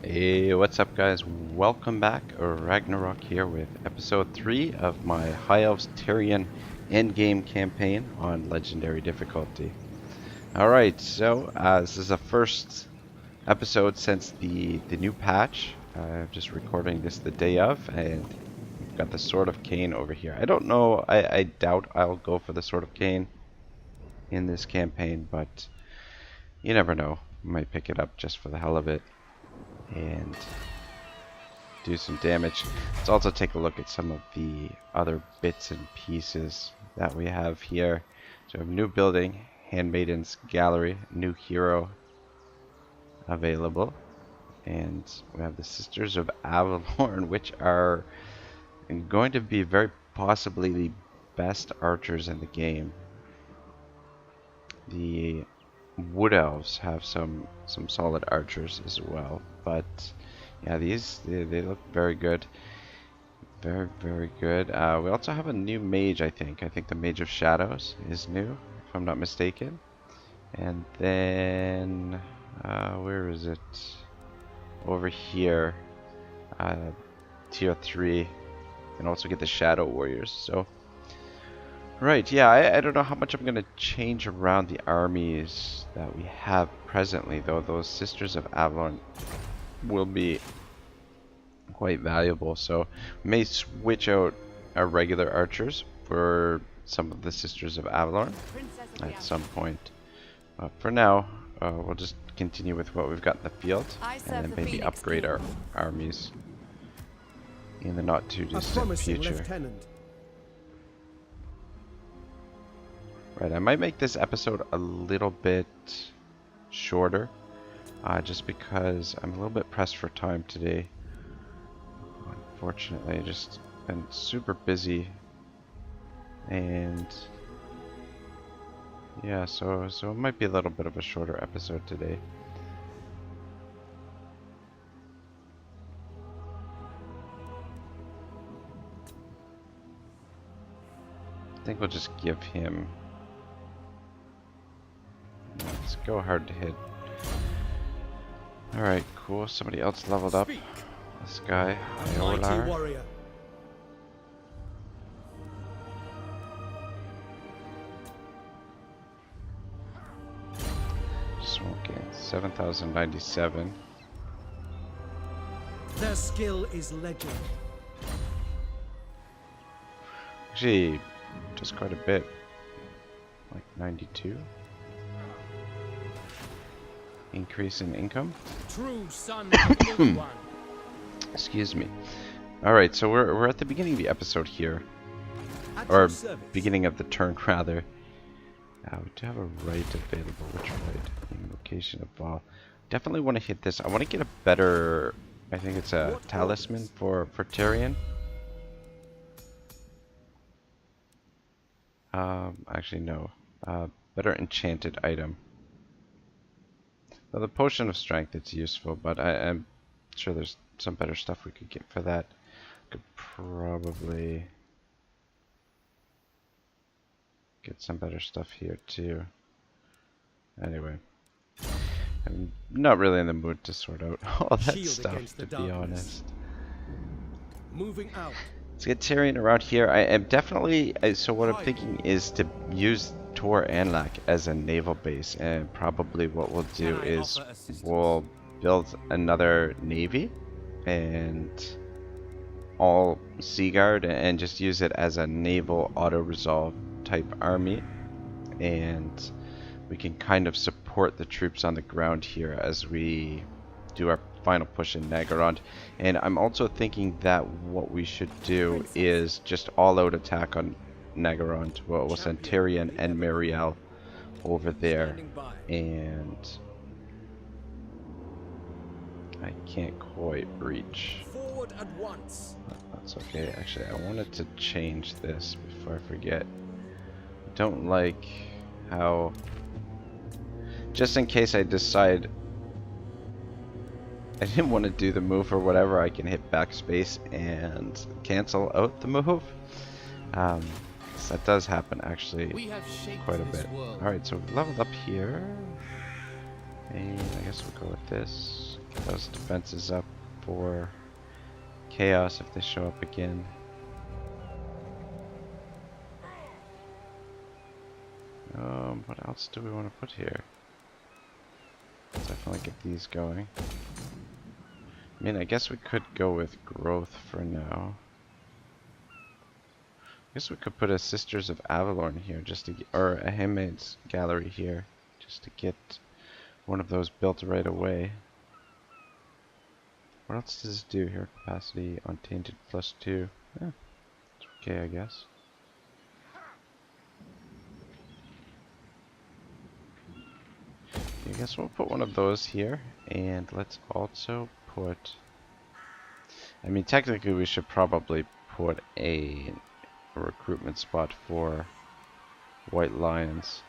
Hey, what's up guys? Welcome back. Ragnarok here with episode 3 of my High Elves Tyrion Endgame campaign on Legendary difficulty. Alright, so this is the first episode since the new patch. I'm just recording this the day of, and we've got the Sword of Cain over here. I don't know, I doubt I'll go for the Sword of Cain in this campaign, but you never know. I might pick it up just for the hell of it and do some damage. Let's also take a look at some of the other bits and pieces that we have here. So we have new building, Handmaiden's Gallery, new hero available, and we have the Sisters of Avalorn, which are going to be very possibly the best archers in the game. The Wood Elves have some solid archers as well, but yeah, these they look very good, very good. We also have a new mage. I think the Mage of Shadows is new, if I'm not mistaken. And then where is it? Over here, tier 3. You can also get the Shadow Warriors. So right, yeah, I don't know how much I'm going to change around the armies that we have presently, though. Those Sisters of Avalorn will be quite valuable, so we may switch out our regular archers for some of the Sisters of Avalorn at some point. But for now, we'll just continue with what we've got in the field, and then maybe upgrade our armies in the not too distant future. Lieutenant. Right, I might make this episode a little bit shorter, just because I'm a little bit pressed for time today. Unfortunately, I've just been super busy, and yeah, so it might be a little bit of a shorter episode today. I think we'll just give him. Let's go hard to hit. Alright, cool. Somebody else leveled up. This guy, Mighty warrior. Smoking 7,097. Their skill is legend. Actually, just quite a bit. Like 92. Increase in income. True son of the Blue One. Excuse me. Alright, so we're at the beginning of the episode here. At Or your service. beginning of the turn, rather. We do have a right available. Which right? Invocation of Baal. Definitely want to hit this. I want to get a better. I think it's a talisman for Tyrion. Actually, no. Better enchanted item. Well, the potion of strength, it's useful, but I'm sure there's some better stuff we could get for that. Could probably get some better stuff here too. Anyway, I'm not really in the mood to sort out all that Shield stuff, against to the be darkness. honest. Moving out. Let's get Tyrion around here. I am definitely, so what I'm thinking is to use Tor Anlak as a naval base, and probably what we'll do is we'll build another navy and all Sea Guard and just use it as a naval auto-resolve type army, and we can kind of support the troops on the ground here as we do our final push in Naggarond. And I'm also thinking that what we should do is just all-out attack on Naggarond. We'll send Tyrion and Marielle over there, and I can't quite reach. Forward at once. That's okay. Actually, I wanted to change this before I forget. I don't like how, just in case I decide I didn't want to do the move or whatever, I can hit backspace and cancel out the move. So that does happen actually quite a bit. Alright, so we've leveled up here. And I guess we'll go with this. those defenses up for chaos if they show up again. What else do we want to put here? Let's definitely get these going. I mean, I guess we could go with growth for now. I guess we could put a Sisters of Avalon here, just to get, or a Handmaid's Gallery here, just to get one of those built right away. What else does this do here? Capacity untainted +2. Yeah, it's okay, I guess. I guess we'll put one of those here, and let's also put... I mean, technically we should probably put a recruitment spot for White Lions.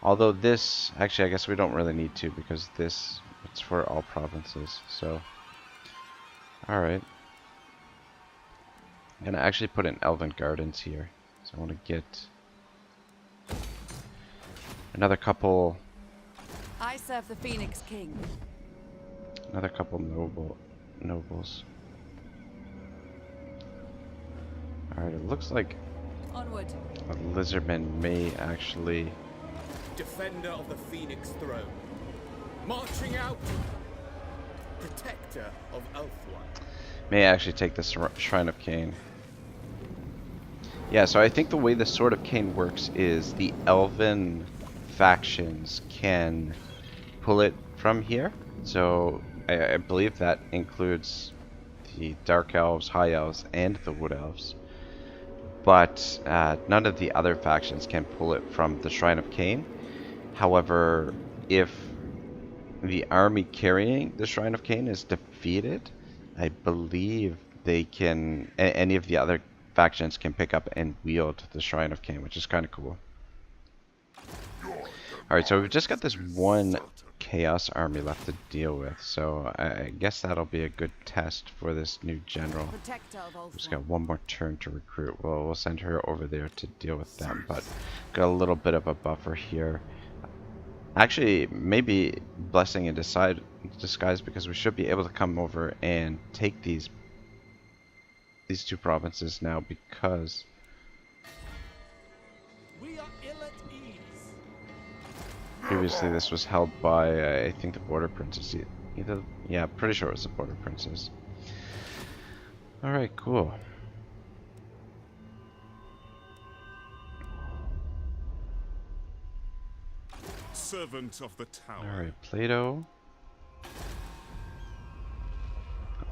Although this, actually I guess we don't really need to, because this, it's for all provinces, so... Alright. I'm gonna actually put in Elven Gardens here, so I want to get another couple... I serve the Phoenix King. Another couple nobles. Alright, it looks like Onward. a lizardman may actually... Defender of the Phoenix throne. Marching out. Protector of Elfwine. May actually take the Shrine of Cain. Yeah, so I think the way the Sword of Cain works is the Elven factions can pull it from here. So I believe that includes the Dark Elves, High Elves, and the Wood Elves. But none of the other factions can pull it from the Shrine of Cain. However, if the army carrying the Shrine of Cain is defeated, I believe they can, any of the other factions can pick up and wield the Shrine of Cain, which is kind of cool. Alright, so we've just got this one Chaos army left to deal with, so I guess that'll be a good test for this new general. Just got one more turn to recruit. Well, we'll send her over there to deal with them, but got a little bit of a buffer here. Actually, maybe Blessing in Disguise, because we should be able to come over and take these two provinces now, because We are ill at ease. previously this was held by, I think, the Border Princes. Yeah, pretty sure it was the Border Princes. Alright, cool. Servant of the tower. Alright, Plato.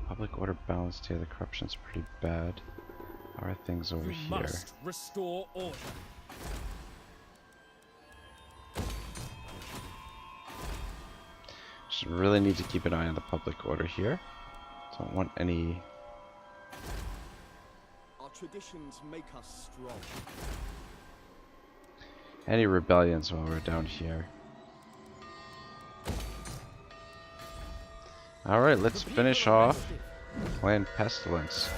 Public order balance here, the corruption's pretty bad. How are things over You here? must restore order. Just really need to keep an eye on the public order here. Don't want any... Our traditions make us strong. any rebellions while we're down here. Alright, let's finish off Clan Pestilence.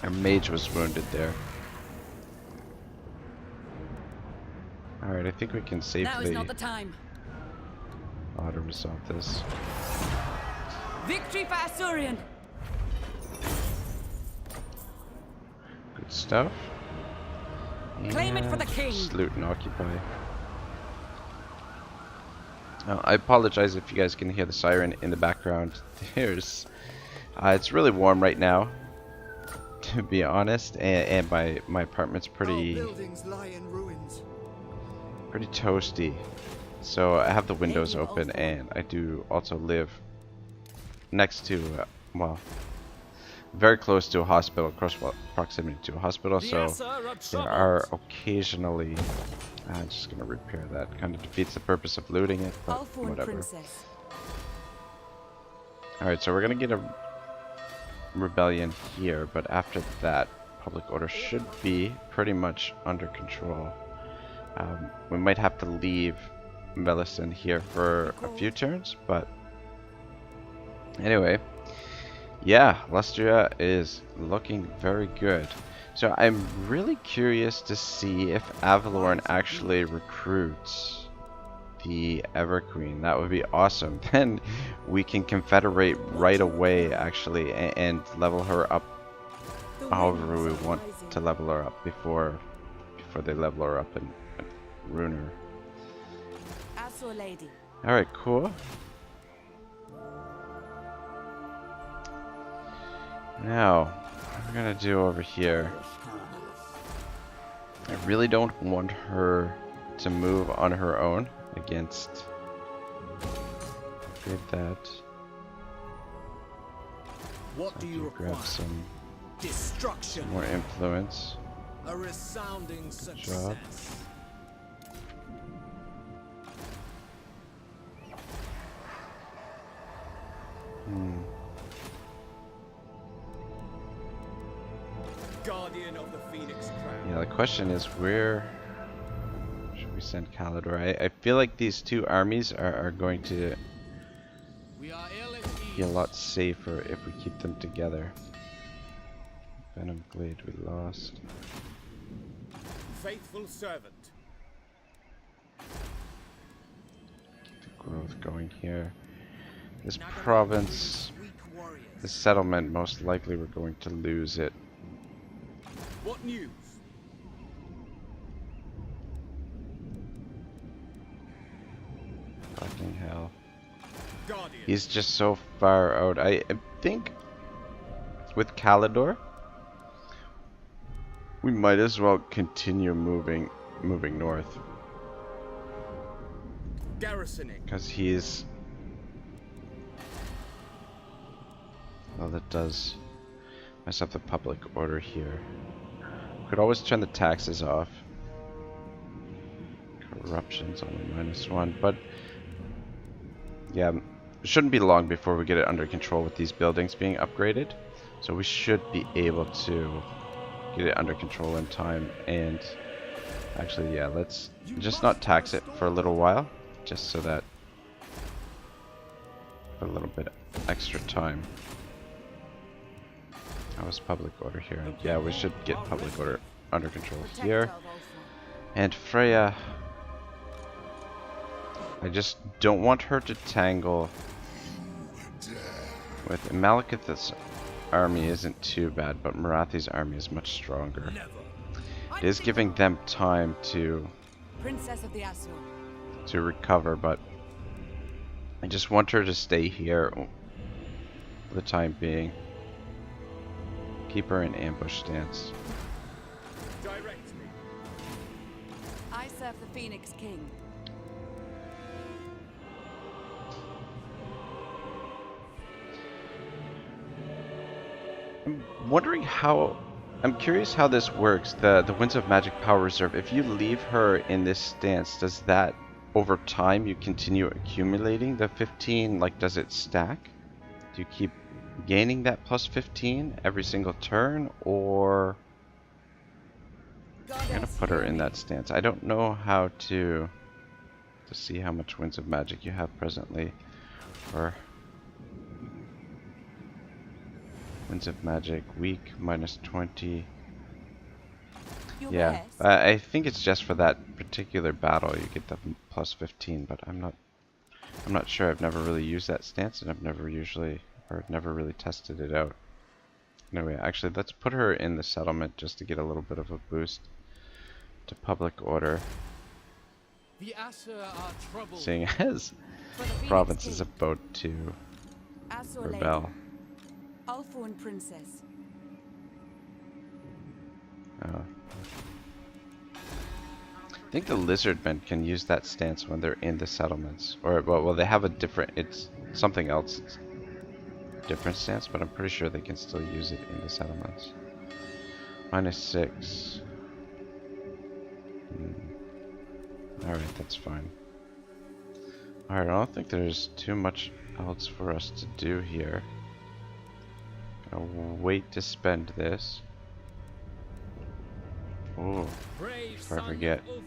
Our mage was wounded there. Alright, I think we can Now is safely not the time. auto-resolve this. Victory for Assyrian. Good stuff. Claim it for the And king. just loot and occupy. I apologize if you guys can hear the siren in the background. There's, it's really warm right now, to be honest, and my apartment's pretty Buildings lie in ruins. pretty toasty. So I have the windows open, and I do also live next to, well, very close to a hospital, close proximity to a hospital. So there are occasionally. I'm just gonna repair that. Kind of defeats the purpose of looting it, but whatever. Princess. Alright, so we're gonna get a rebellion here, but after that, public order should be pretty much under control. We might have to leave Melisande here for a few turns, but anyway, yeah, Lustria is looking very good. So I'm really curious to see if Avalorn actually recruits the Everqueen. That would be awesome. Then we can confederate right away, actually, and level her up however we want to level her up before they level her up and ruin her. Azure Lady. Alright, cool. Now, what we're gonna do over here, I really don't want her to move on her own against that. What do you Grab require? some Destruction. more influence. A resounding job. success. Guardian of the Phoenix Crown. Yeah, the question is, where should we send Calidor? I feel like these two armies are going to We are ill at be a ease. lot safer if we keep them together. Venom Glade we lost. Faithful servant. Keep the growth going here. This Naggarond province, weak warriors. this settlement, most likely we're going to lose it. What news? Fucking hell. Guardian. He's just so far out. I think with Calidor, we might as well continue moving north, Garrisoning. because he's, well, that does mess up the public order here. Could always turn the taxes off. Corruption's only -1, but yeah, it shouldn't be long before we get it under control with these buildings being upgraded. So we should be able to get it under control in time. And actually, yeah, let's just not tax it for a little while, just so that a little bit extra time. How was public order here? Yeah, we should get public order under control here. Protector of Ulthuan. And Freya, I just don't want her to tangle with Malekith's army. Isn't too bad, but Marathi's army is much stronger. It is giving them time to Princess of the Azure. recover, but I just want her to stay here for the time being. Keep her in ambush stance. Direct me. I serve the Phoenix King. Wondering how, I'm curious how this works, the Winds of Magic power reserve. If you leave her in this stance, does that over time you continue accumulating the 15? Like, does it stack? Do you keep gaining that plus 15 every single turn, or I'm gonna put her in that stance? I don't know how to see how much Winds of Magic you have presently, or Winds of Magic weak -20. Your Yeah, best. I think it's just for that particular battle you get the plus 15, but I'm not sure. I've never really used that stance, and I've never really tested it out. Anyway, actually, let's put her in the settlement just to get a little bit of a boost to public order, The Asur are troubled. seeing as For the Phoenix province is King. about to Azure Lady. rebel. Ulthuan Princess. I think the lizardmen can use that stance when they're in the settlements, or well, they have a different. It's something else. It's different stance, but I'm pretty sure they can still use it in the settlements. -6. Alright, that's fine. Alright, I don't think there's too much else for us to do here. I'll wait to spend this. Oh, Brave before I son forget. of Ulthuan.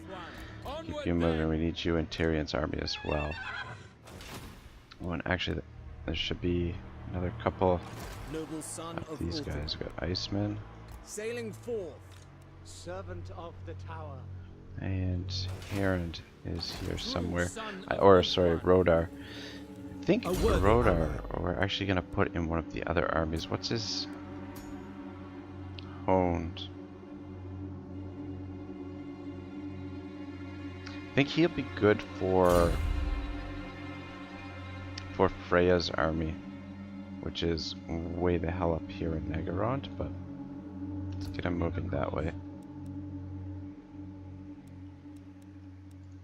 Keep Onward you moving. then. We need you in Tyrion's army as well. Oh, and actually, there should be another couple Noble son of of these Ulthuan. guys. We've got Iceman. Sailing forth. Servant of the tower. And Herond is here somewhere. Son Or, of sorry, Ulfar. Rodar. I think A worthy Rodar, ally. we're actually going to put in one of the other armies. What's his honed? I think he'll be good for Freya's army, which is way the hell up here in Naggarond, but let's get him moving that way.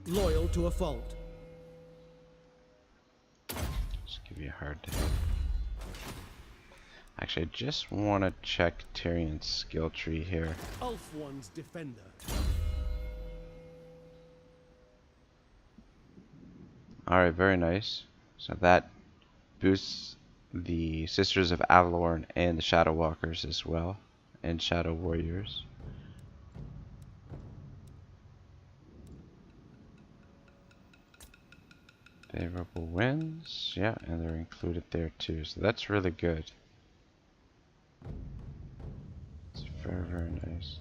Loyal to a fault. Just give you a hard day. Actually, I just want to check Tyrion's skill tree here. Ulfwan's defender. Alright, very nice. So that boosts the Sisters of Avalorn and the Shadow Walkers as well, and Shadow Warriors. Favorable winds, yeah, and they're included there too, so that's really good. It's very, very nice.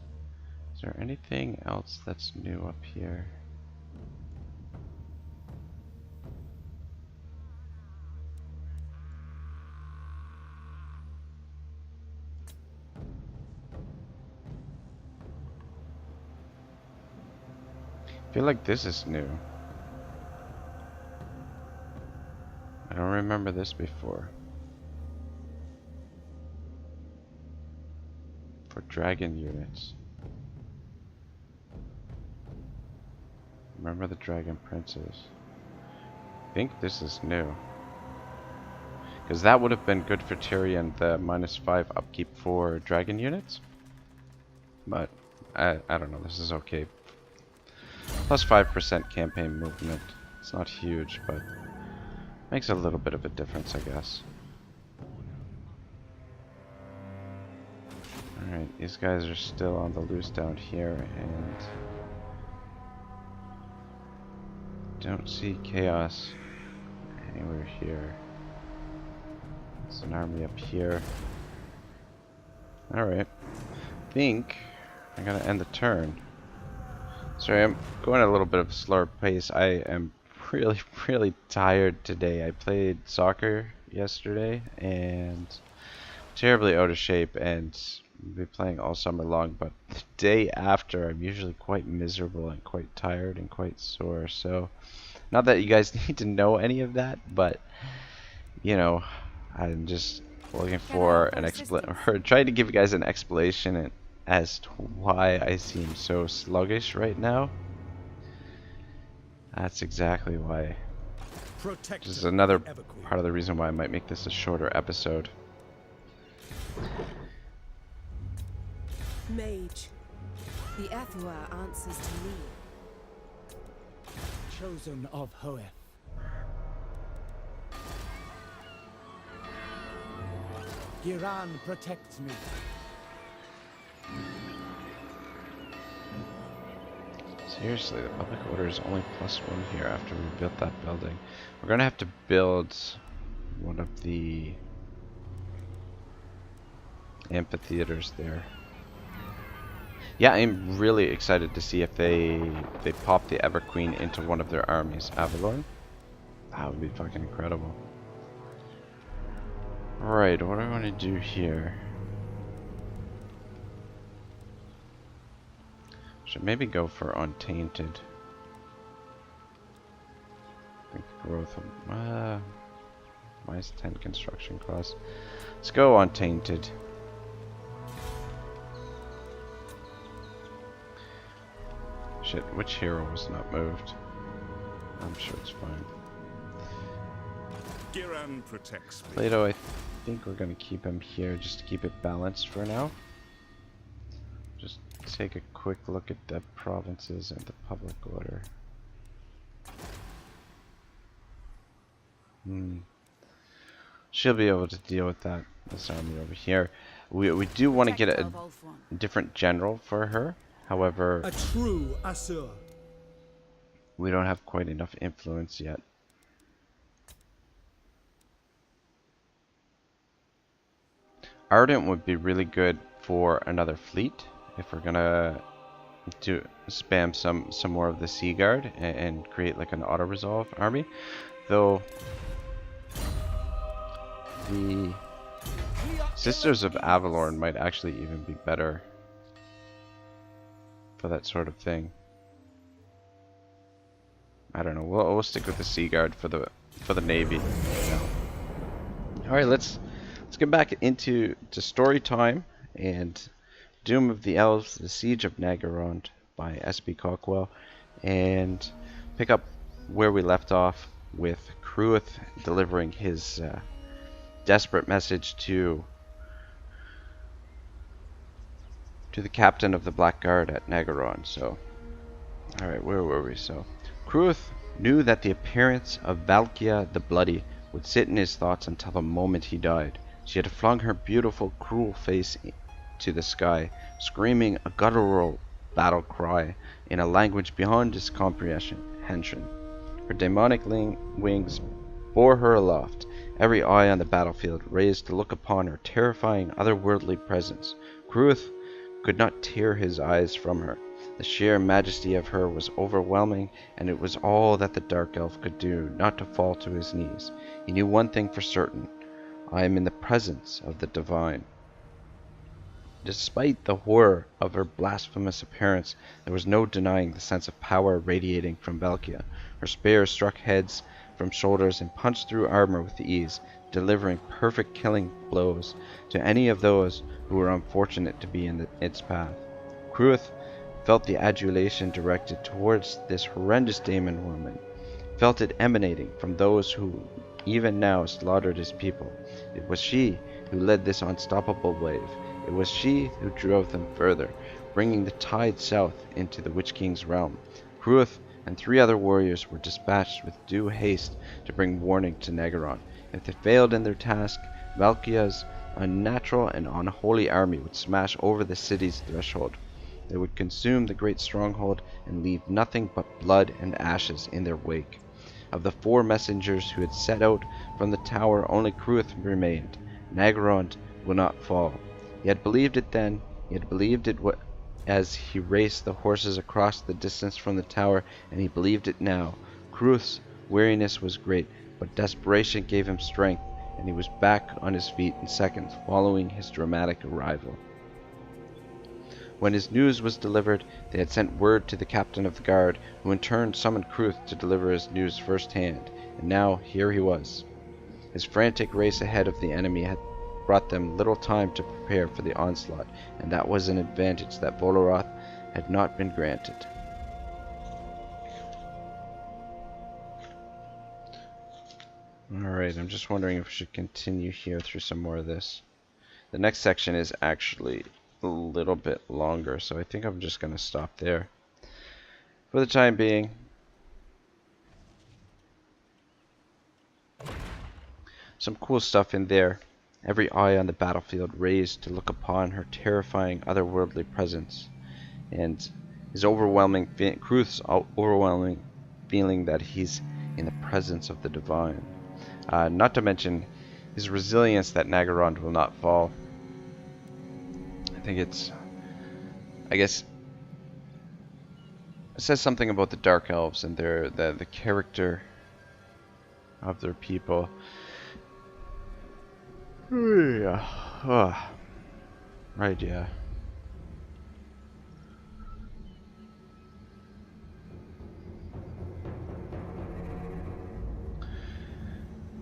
Is there anything else that's new up here? I feel like this is new. I don't remember this before. For dragon units. Remember the dragon princes. I think this is new. Because that would have been good for Tyrion, the -5 upkeep for dragon units. But I don't know, this is okay. Plus 5% campaign movement. It's not huge, but makes a little bit of a difference, I guess. Alright, these guys are still on the loose down here, and don't see chaos anywhere here. There's an army up here. Alright. I think I'm gonna end the turn. Sorry, I'm going at a little bit of a slower pace. I am really tired today. I played soccer yesterday and terribly out of shape, and will be playing all summer long, but the day after I'm usually quite miserable and quite tired and quite sore. So not that you guys need to know any of that, but you know, I'm just looking for an or trying to give you guys an explanation as to why I seem so sluggish right now. That's exactly why. This is another part of the reason why I might make this a shorter episode. Mage. The Ethua answers to me. Chosen of Hoeth. Giran protects me. Seriously, the public order is only +1 here after we built that building. We're gonna have to build one of the amphitheaters there. Yeah, I'm really excited to see if they pop the Everqueen into one of their armies. Avalorn? That would be fucking incredible. Right, what do I want to do here? Should maybe go for Untainted. I think growth of minus 10 construction cost. Let's go Untainted. Shit, which hero was not moved? I'm sure it's fine. Giran protects me. Plato, I think we're gonna keep him here just to keep it balanced for now. Just take a quick look at the provinces and the public order. She'll be able to deal with that. This army over here. We do want to get a different general for her. However, A true Asur. we don't have quite enough influence yet. Ardent would be really good for another fleet if we're gonna do spam some more of the Sea Guard and create like an auto resolve army. Though the Sisters of Avalorn might actually even be better for that sort of thing. I don't know. We'll stick with the Sea Guard for the Navy. Yeah. All right, let's get back into story time and Doom of the Elves: The Siege of Naggarond by S.B. Cawkwell, and pick up where we left off with Cruith delivering his desperate message to the captain of the Black Guard at Naggarond. So, all right, where were we? So, Cruith knew that the appearance of Valkia the Bloody would sit in his thoughts until the moment he died. She had flung her beautiful, cruel face to the sky, screaming a guttural battle cry in a language beyond his comprehension. Her demonic wings bore her aloft, every eye on the battlefield raised to look upon her terrifying otherworldly presence. Cruith could not tear his eyes from her. The sheer majesty of her was overwhelming, and it was all that the Dark Elf could do not to fall to his knees. He knew one thing for certain: I am in the presence of the divine. Despite the horror of her blasphemous appearance, there was no denying the sense of power radiating from Valkia. Her spears struck heads from shoulders and punched through armor with ease, delivering perfect killing blows to any of those who were unfortunate to be in its path. Cruith felt the adulation directed towards this horrendous demon woman, felt it emanating from those who even now slaughtered his people. It was she who led this unstoppable wave. It was she who drove them further, bringing the tide south into the Witch King's realm. Cruith and 3 other warriors were dispatched with due haste to bring warning to Naggarond. If they failed in their task, Valkia's unnatural and unholy army would smash over the city's threshold. They would consume the great stronghold and leave nothing but blood and ashes in their wake. Of the 4 messengers who had set out from the tower, only Cruith remained. Naggarond would not fall. He had believed it then. He had believed it as he raced the horses across the distance from the tower, and he believed it now. Cruith's weariness was great, but desperation gave him strength, and he was back on his feet in seconds following his dramatic arrival. When his news was delivered, they had sent word to the captain of the guard, who in turn summoned Cruith to deliver his news firsthand, and now here he was. His frantic race ahead of the enemy had brought them little time to prepare for the onslaught, and that was an advantage that Voloroth had not been granted. Alright, I'm just wondering if we should continue here through some more of this. The next section is actually a little bit longer, so I think I'm just going to stop there for the time being. Some cool stuff in there. Every eye on the battlefield raised to look upon her terrifying otherworldly presence, and his Cruith's overwhelming feeling that he's in the presence of the divine. Not to mention his resilience that Naggarond will not fall. I guess it says something about the Dark Elves and the character of their people. Yeah. Oh. Right, yeah.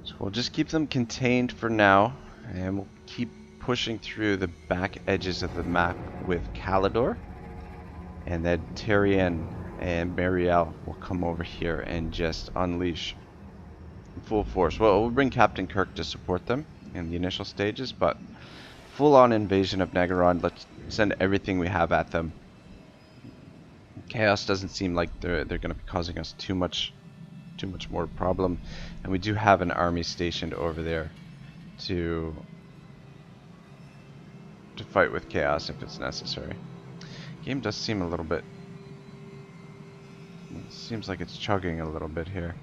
So we'll just keep them contained for now, and we'll keep pushing through the back edges of the map with Calidor, and then Tyrion and Marielle will come over here and just unleash full force. Well, we'll bring Captain Kirk to support them in the initial stages, but full-on invasion of Naggarond, let's send everything we have at them. Chaos doesn't seem like they're going to be causing us too much more problem, and we do have an army stationed over there to fight with Chaos if it's necessary. Game does seem a little bit, it seems like it's chugging a little bit here.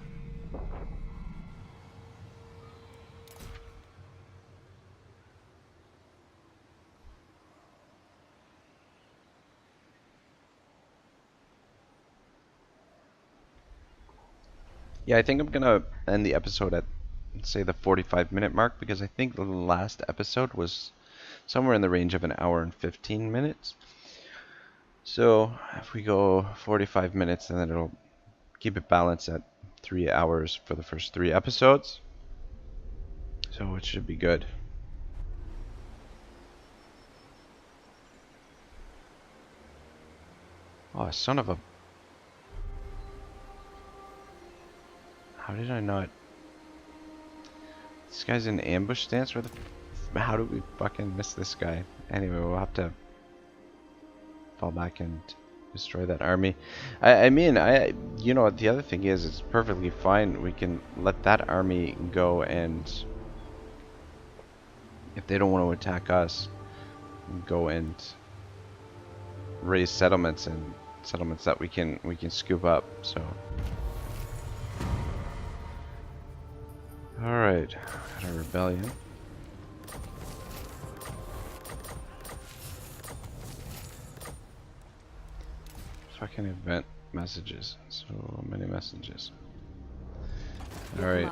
Yeah, I think I'm gonna end the episode at, say, the 45-minute mark, because I think the last episode was somewhere in the range of an hour and 15 minutes. So if we go 45 minutes, then it'll keep it balanced at 3 hours for the first 3 episodes. So it should be good. Oh, son of a... How did I not... This guy's in ambush stance? Where the... How did we fucking miss this guy? Anyway, we'll have to fall back and destroy that army. I mean, you know, the other thing is, it's perfectly fine. We can let that army go, and if they don't want to attack us, go and raise settlements, and settlements that we can scoop up. So, all right, got a rebellion. Fucking event messages. So many messages. Alright.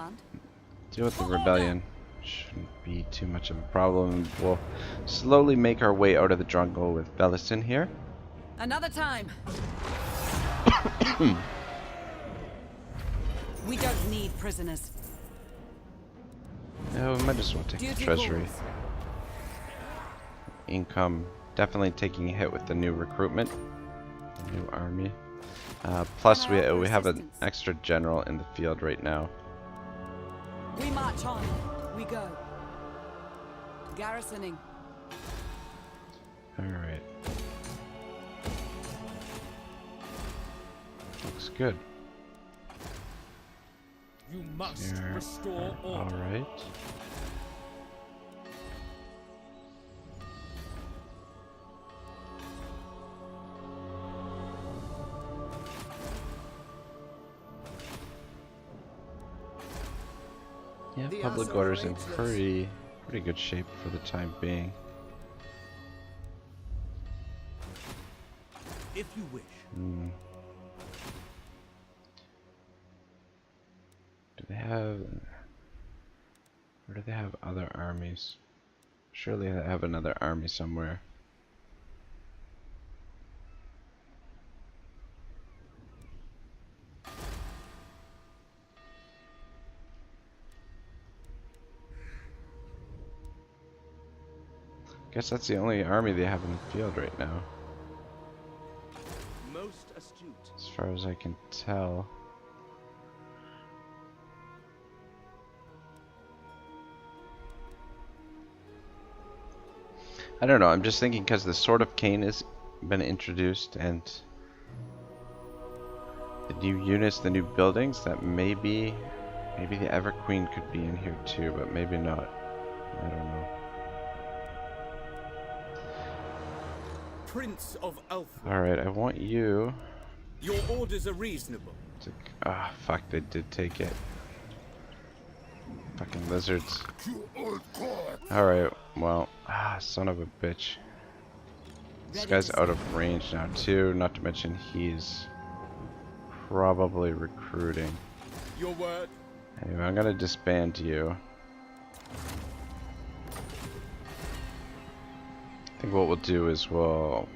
Deal with the rebellion. Shouldn't be too much of a problem. We'll slowly make our way out of the jungle with Belliston here. Another time. We don't need prisoners. No, we might as well take the treasury. Calls. Income definitely taking a hit with the new recruitment. New army. Plus we have an extra general in the field right now. We march on. We go. Garrisoning. Alright. Looks good. You must restore order. Alright. Yeah, public order's in pretty good shape for the time being. If you wish. Do they have... Or do they have other armies? Surely they have another army somewhere. Guess that's the only army they have in the field right now, Most astute. as far as I can tell. I don't know, I'm just thinking because the Sword of Cain has been introduced, and the new units, the new buildings, that maybe the Ever Queen could be in here too, but maybe not. I don't know. Prince of Elf. Alright, I want you Your orders are reasonable. to... Ah, fuck, they did take it. Fucking lizards. Alright, well, son of a bitch. This guy's out of range now too, not to mention he's probably recruiting. Your word. Anyway, I'm gonna disband you. I think what we'll do is we'll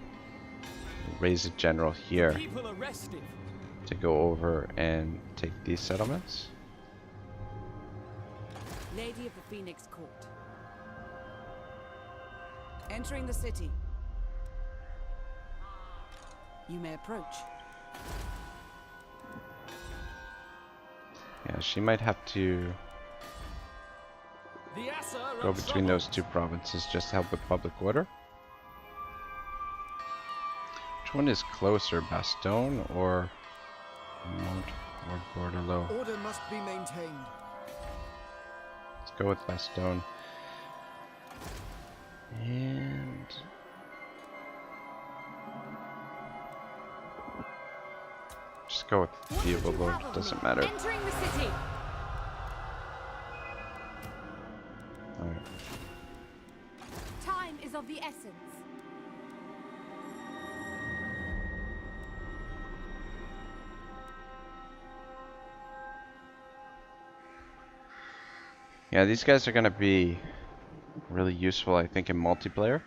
raise a general here People arrested. to go over and take these settlements. Lady of the Phoenix Court. Entering the city. You may approach. Yeah, she might have to The Assa go of between trouble. those two provinces just to help with public order. Which one is closer, Bastogne or Mont or Bordelot? Order must be maintained. Let's go with Bastogne. And just go with the Overlord, doesn't matter. Entering the city. Alright. Time is of the essence. Yeah, these guys are gonna be really useful, I think, in multiplayer.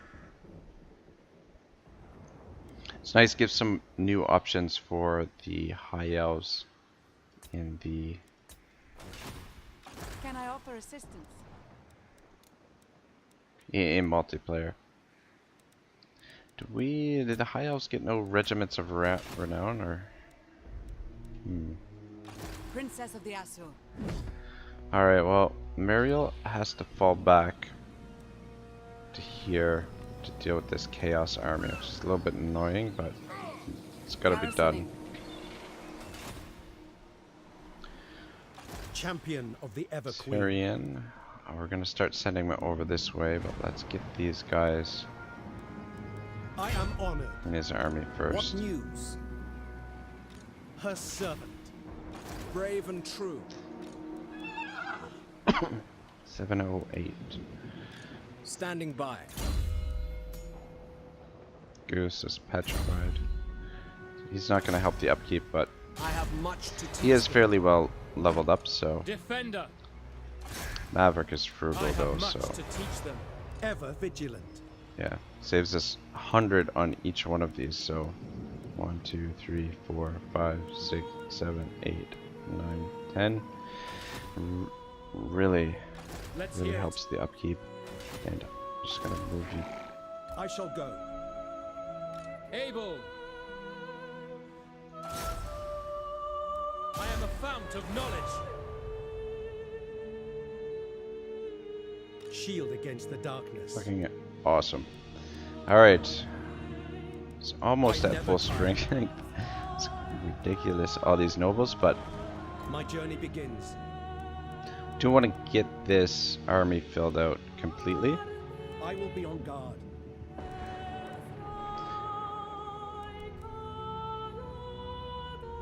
It's nice to give some new options for the high elves in the Can I offer assistance? in multiplayer. Did the high elves get no regiments of renown or? Princess of the Azure. All right, well, Muriel has to fall back to here to deal with this chaos army, which is a little bit annoying, but it's got to be done. Champion of the Ever Queen. Tyrion. We're gonna start sending them over this way, but let's get these guys I am honored. in his army first. What news? Her servant, brave and true. 708. Standing by. Goose is petrified. He's not gonna help the upkeep, but I have much to teach. he is them. fairly well leveled up, so Defender. Maverick is frugal I though, have much so to teach them. Ever vigilant. yeah, saves us 100 on each one of these. So 1, 2, 3, 4, 5, 6, 7, 8, 9, 10. Really Let's hear it. helps the upkeep. And I'm just gonna move you. I shall go. Able. I am a fount of knowledge. Shield against the darkness. Fucking awesome. Alright. It's almost I at full never strength. It's ridiculous, all these nobles, but My journey begins. do want to get this army filled out completely. I will be on guard.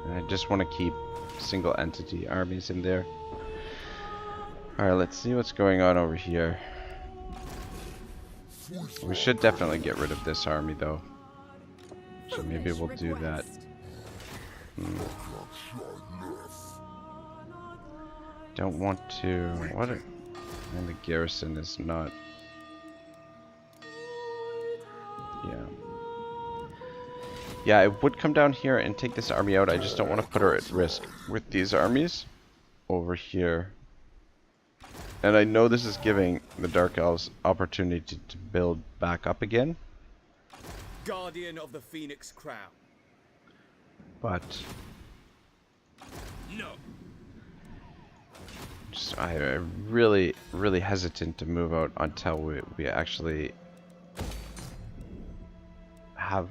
And I just want to keep single entity armies in there. Alright, let's see what's going on over here. We should definitely get rid of this army though. So maybe we'll do that. Don't want to... What? And the garrison is not... Yeah. Yeah, I would come down here and take this army out. I just don't want to put her at risk with these armies over here. And I know this is giving the Dark Elves opportunity to build back up again. Guardian of the Phoenix Crown. But No. just, I'm really hesitant to move out until we actually have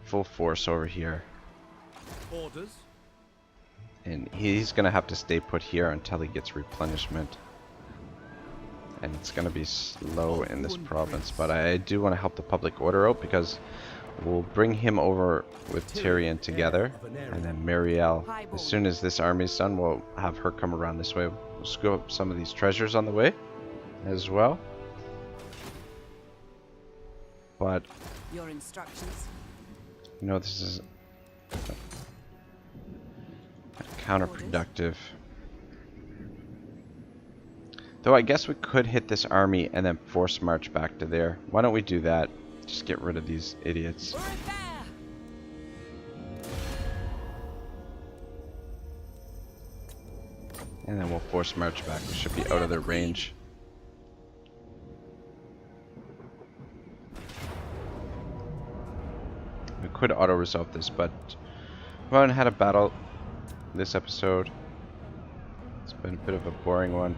full force over here. Orders. And he's gonna have to stay put here until he gets replenishment. And it's gonna be slow in this province, but I do want to help the public order out because we'll bring him over with Tyrion together, and then Muriel. As soon as this army's done, we'll have her come around this way. We'll scoop up some of these treasures on the way as well. But Your instructions. you know, this is counterproductive. Though I guess we could hit this army and then force march back to there. Why don't we do that? Just get rid of these idiots. We're there. And then we'll force march back. We should be out of their range. We could auto-resolve this, but we haven't had a battle this episode. It's been a bit of a boring one.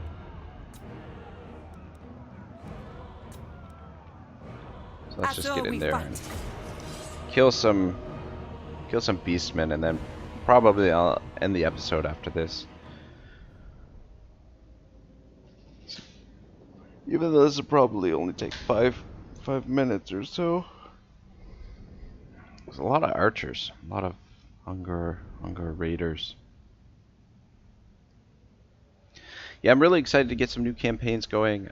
So let's just get in there and kill some beastmen, and then probably I'll end the episode after this. Even though this will probably only take five minutes or so. There's a lot of archers, a lot of hunger raiders. Yeah, I'm really excited to get some new campaigns going.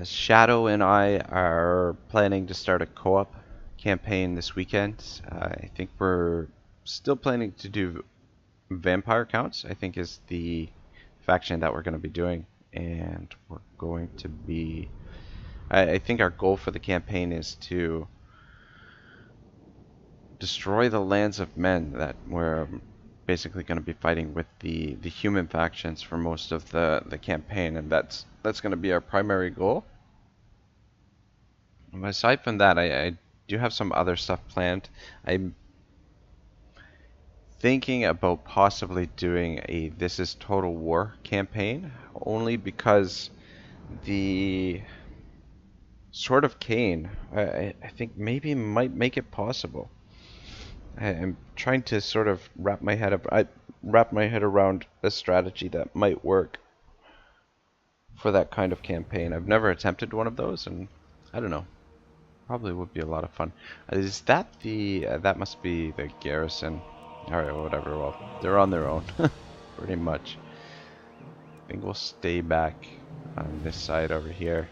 Shadow and I are planning to start a co-op campaign this weekend. I think we're still planning to do vampire counts, I think is the faction that we're going to be doing, and we're going to be... I think our goal for the campaign is to destroy the lands of men that we're basically going to be fighting with the human factions for most of the campaign, and that's going to be our primary goal. And aside from that, I do have some other stuff planned. I'm thinking about possibly doing a This is Total War campaign, only because the Sword of Cain, I think maybe might make it possible. I'm trying to sort of wrap my head around a strategy that might work for that kind of campaign. I've never attempted one of those, and I don't know. Probably would be a lot of fun. Is that the... that must be the garrison. Alright, whatever. Well, they're on their own. Pretty much. I think we'll stay back on this side over here.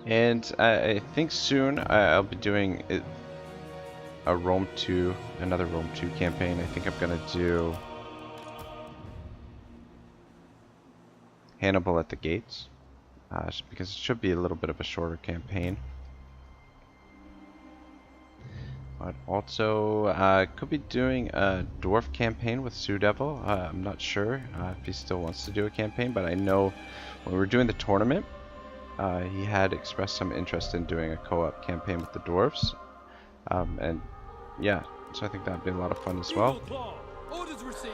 And I think soon I'll be doing a Rome 2, another Rome 2 campaign. I think I'm going to do Hannibal at the Gates. Because it should be a little bit of a shorter campaign. But also, could be doing a dwarf campaign with Sue Devil. I'm not sure if he still wants to do a campaign, but I know when we were doing the tournament, he had expressed some interest in doing a co-op campaign with the dwarves. And yeah, so I think that'd be a lot of fun as well. Orders received.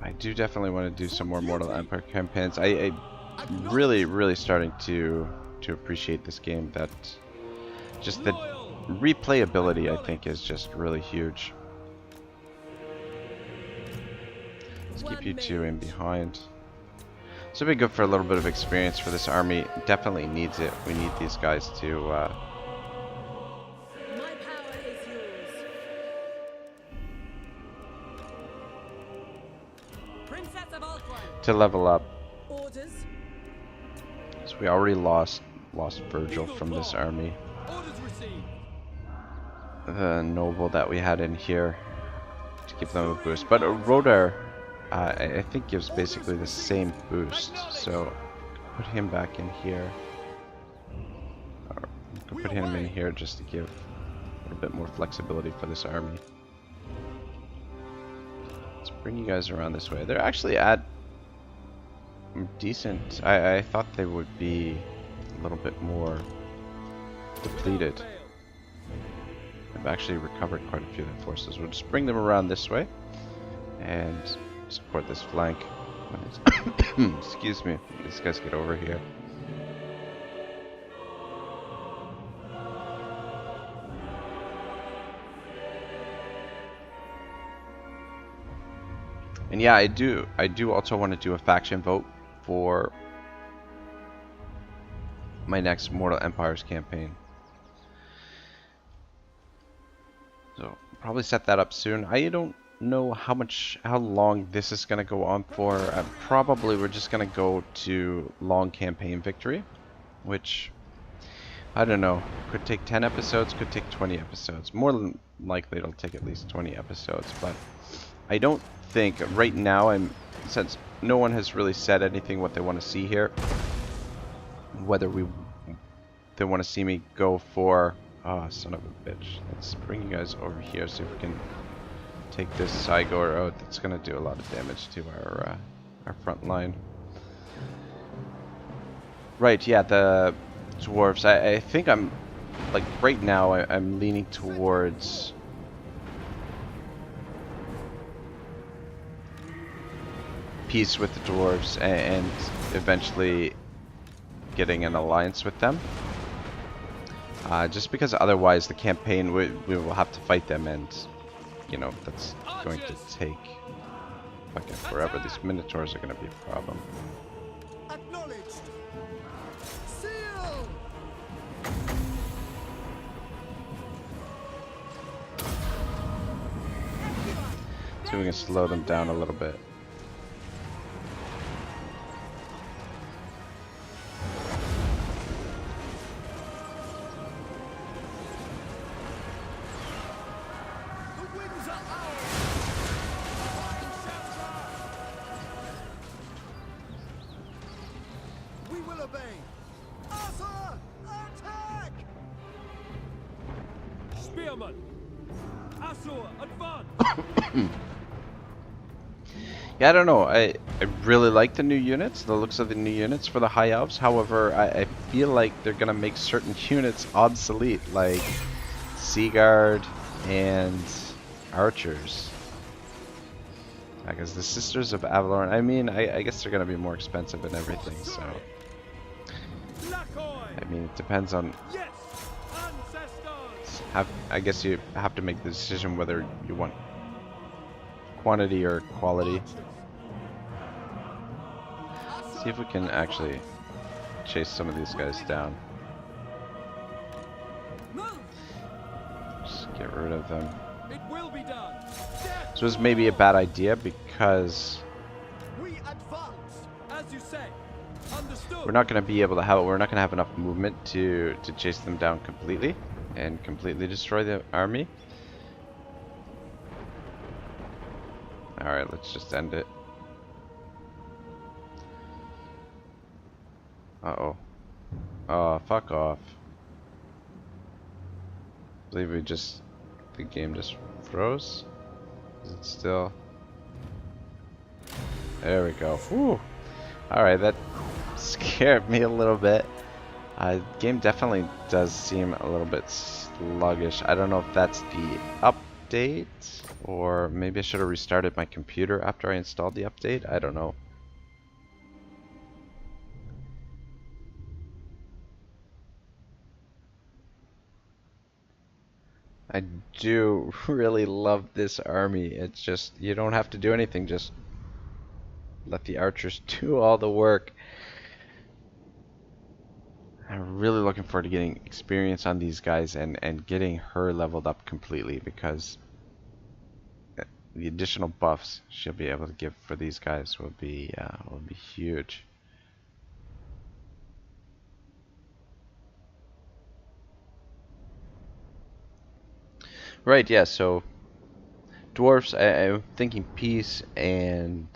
I do definitely want to do some more Mortal Empire campaigns. I'm really starting to appreciate this game. That just the replayability, I think, is just really huge. Let's keep you two in behind. This will be good for a little bit of experience for this army. Definitely needs it. We need these guys to level up. Orders. So we already lost Virgil from this army. Orders received. The noble that we had in here to give them a boost, but Rodar, I think gives basically the same boost. So put him back in here. Or put him in here just to give a little bit more flexibility for this army. Let's bring you guys around this way. They're actually at decent. I thought they would be a little bit more depleted. I've actually recovered quite a few of their forces. We'll just bring them around this way and support this flank. Excuse me. These guys get over here. And yeah, I do also want to do a faction vote for my next Mortal Empires campaign. So probably set that up soon. I don't know how long this is going to go on for. Probably we're just going to go to long campaign victory, which I don't know, could take 10 episodes, could take 20 episodes. More than likely it'll take at least 20 episodes, but I don't think right now, since no one has really said anything what they want to see here, whether they want to see me go for... Oh, son of a bitch. Let's bring you guys over here, see if we can take this Cygor out. That's going to do a lot of damage to our front line. Right, yeah, the dwarves. I think I'm, like, right now I'm leaning towards... peace with the dwarves and eventually getting an alliance with them. Just because otherwise the campaign, we will have to fight them, and you know, that's going to take fucking forever. These Minotaurs are going to be a problem. Acknowledged. Seal. So we can slow them down a little bit. Spearman! Asur, advance! Yeah, I don't know. I really like the new units, the looks of the new units for the High Elves. However, I feel like they're going to make certain units obsolete, like Seaguard and Archers. Because the Sisters of Avalorn, I mean, I guess they're going to be more expensive and everything, so... I mean, it depends on... Yes! Ancestors! I guess you have to make the decision whether you want quantity or quality. See if we can actually chase some of these guys down. Just get rid of them. It will be done! So this may be a bad idea because We advance! As you say. Understood! we're not going to be able to have enough movement to chase them down completely and completely destroy the army. Alright, let's just end it. Uh-oh. Oh, fuck off. I believe the game just froze. Is it still? There we go. Whew. Alright, that scared me a little bit. Game definitely does seem a little bit sluggish. I don't know if that's the update, or maybe I should have restarted my computer after I installed the update. I don't know. I do really love this army. It's just, you don't have to do anything, just let the archers do all the work. I'm really looking forward to getting experience on these guys and getting her leveled up completely, because the additional buffs she'll be able to give for these guys will be huge. Right, yeah, so dwarves, I'm thinking peace and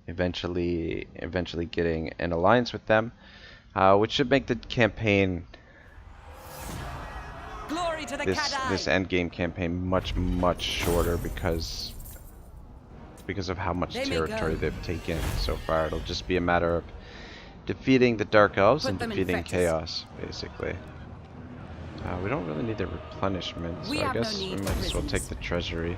eventually getting an alliance with them, which should make the campaign, Glory to the this endgame campaign, much shorter because of how much territory they've taken so far. It'll just be a matter of defeating the Dark Elves and defeating Chaos, basically. We don't really need the replenishment, so I guess we might as well take the treasury.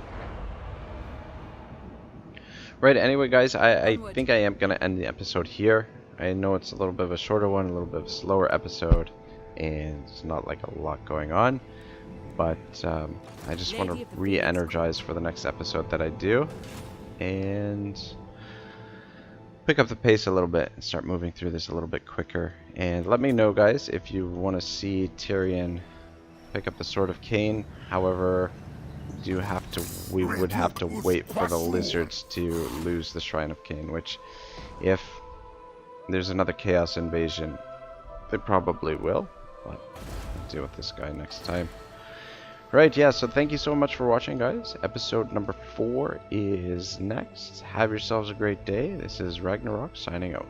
Right, anyway guys, I think I am going to end the episode here. I know it's a little bit of a shorter one, a little bit of a slower episode, and it's not like a lot going on. But I just want to re-energize for the next episode that I do, and pick up the pace a little bit and start moving through this a little bit quicker. And let me know, guys, if you want to see Tyrion pick up the Sword of Cain. However, we would have to wait for the lizards to lose the Shrine of Cain, which, if there's another Chaos invasion, they probably will, but we'll deal with this guy next time. Right, yeah, so thank you so much for watching, guys. Episode number 4 is next. Have yourselves a great day. This is Ragnarok signing out.